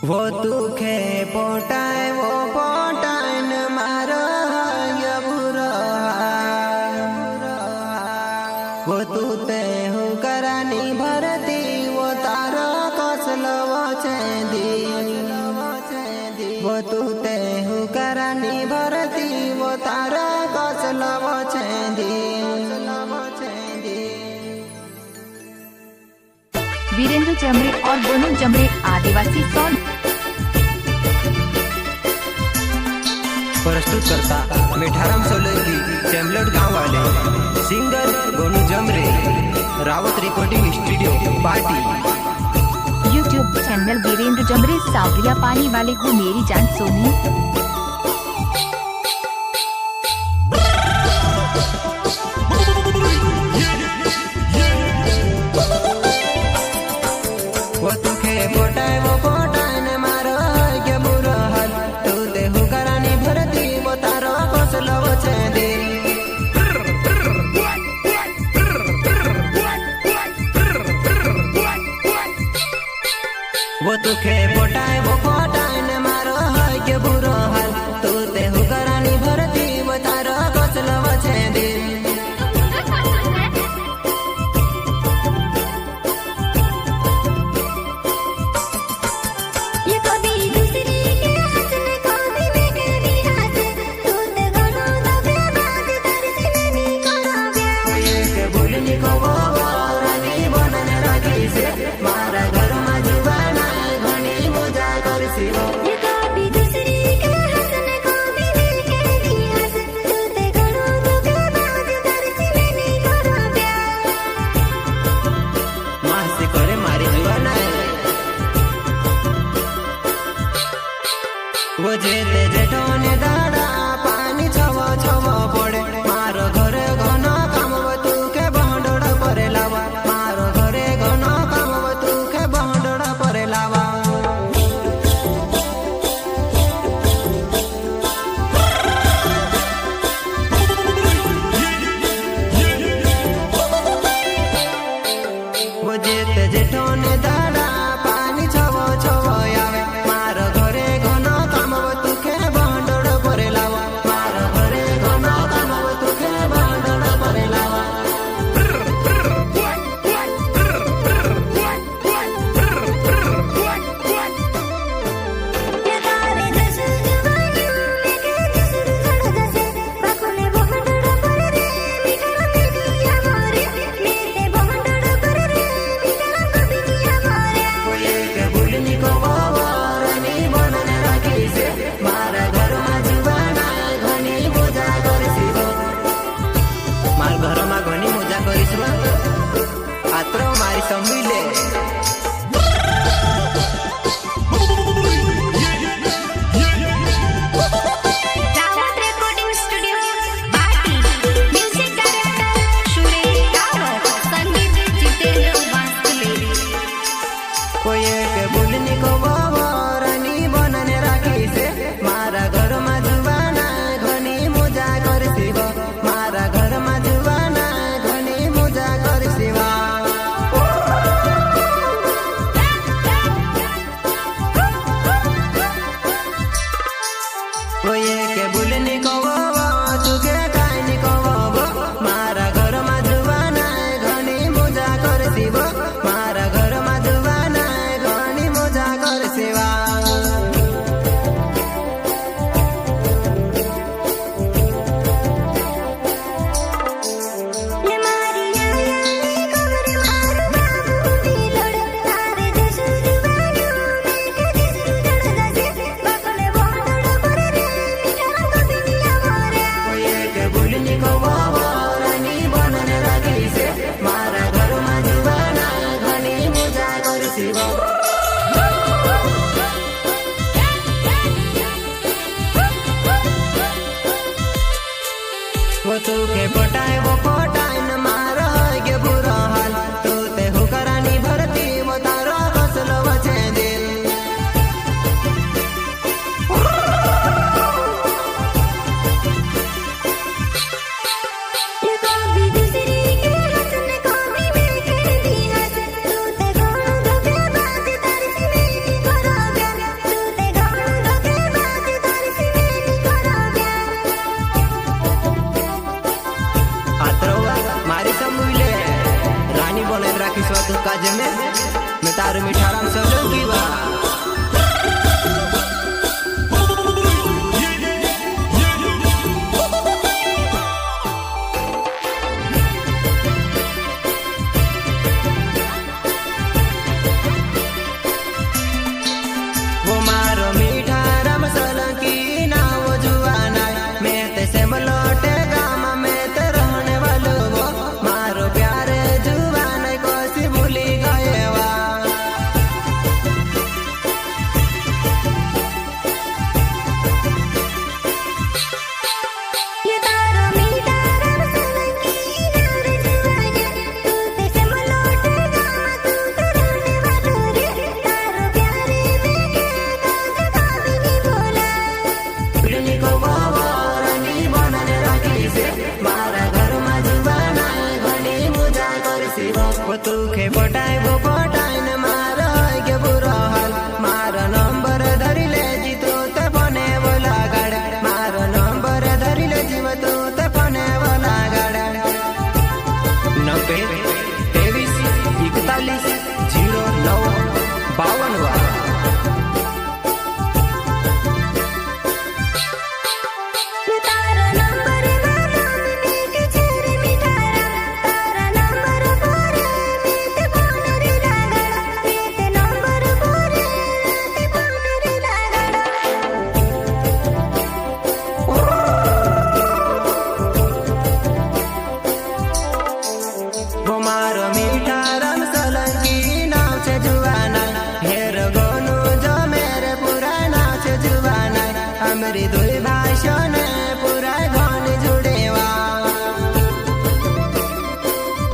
वो दुखे पोटाए वो पोटाए न मारा या बुरा वो तू ते हूँ करानी भरती वो तारा कसलव चेंदी वो तू ते हूँ करानी भरती वो तारा कसलव चेंदी। वीरेंद्र जमरे और बोनू जमरे आदिवासी सॉन्ग प्रस्तुत करता मिठाराम सोलंकी चेमलट गाँव वाले singer Bonu Jamre Rawat recording studio party. YouTube channel Virendra Jamre Sawariya पानी वाले को मेरी जान सोनी। वो तुखे पोटाए वो पोटाए न मारो क्या बुरा हाल तू ते हूँ करानी भरती वो तारो कसलव चेंदी। वो तुखे पोटाए वो पोटाए न मारो क्या बुरा हाल तू ते हूँ करानी भरती वो तारो कसलव चेंदी। वो जेते जेठो ने दादा पानी छवा छवा पड़े मारो घरे घनो काम तू के बहडोड़ परे लावा मारो घरे घनो काम तू के बहडोड़ परे लावा। वो जेते जेठो ने दादा पानी छवा छवा आवे मारो घरे घनो काम तू के बहडोड़ परे लावा मारो घरे घनो समरी दुई भाषण